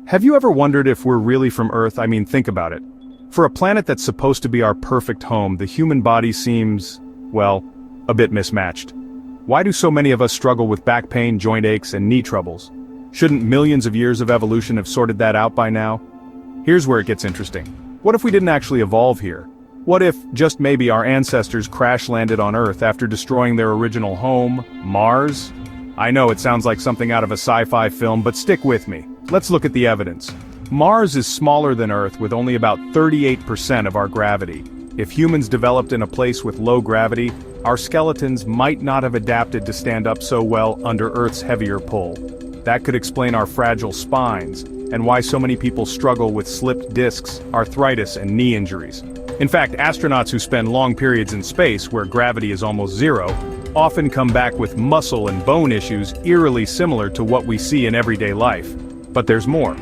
Have you ever wondered if we're really from Earth? I mean, think about it. For a planet that's supposed to be our perfect home, the human body seems, well, a bit mismatched. Why do so many of us struggle with back pain, joint aches, and knee troubles? Shouldn't millions of years of evolution have sorted that out by now? Here's where it gets interesting. What if we didn't actually evolve here? What if, just maybe, our ancestors crash-landed on Earth after destroying their original home, Mars? I know it sounds like something out of a sci-fi film, but stick with me. Let's look at the evidence. Mars is smaller than Earth with only about 38% of our gravity. If humans developed in a place with low gravity, our skeletons might not have adapted to stand up so well under Earth's heavier pull. That could explain our fragile spines, and why so many people struggle with slipped discs, arthritis, and knee injuries. In fact, astronauts who spend long periods in space, where gravity is almost zero, often come back with muscle and bone issues eerily similar to what we see in everyday life. But there's more.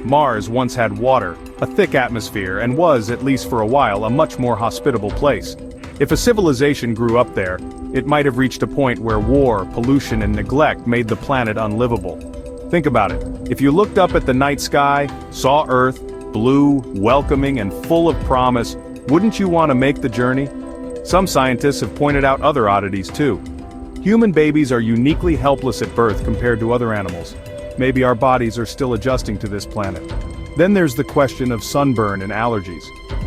Mars once had water, a thick atmosphere, and was, at least for a while, a much more hospitable place. If a civilization grew up there, it might have reached a point where war, pollution, and neglect made the planet unlivable. Think about it. If you looked up at the night sky, saw Earth, blue, welcoming, and full of promise, wouldn't you want to make the journey? Some scientists have pointed out other oddities too. Human babies are uniquely helpless at birth compared to other animals. Maybe our bodies are still adjusting to this planet. Then there's the question of sunburn and allergies.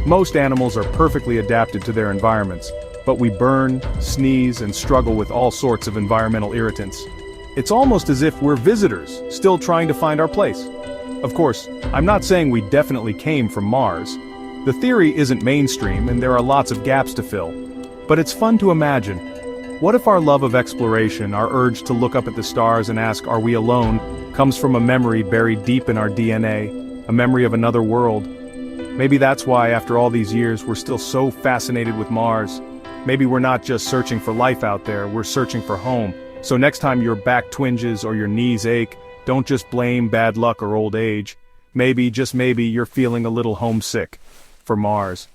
Most animals are perfectly adapted to their environments, but we burn, sneeze, and struggle with all sorts of environmental irritants. It's almost as if we're visitors, still trying to find our place. Of course, I'm not saying we definitely came from Mars. The theory isn't mainstream and there are lots of gaps to fill. But it's fun to imagine. What if our love of exploration, our urge to look up at the stars and ask, are we alone, comes from a memory buried deep in our DNA, a memory of another world? Maybe that's why, after all these years, we're still so fascinated with Mars. Maybe we're not just searching for life out there, we're searching for home. So next time your back twinges or your knees ache, don't just blame bad luck or old age. Maybe, just maybe, you're feeling a little homesick for Mars.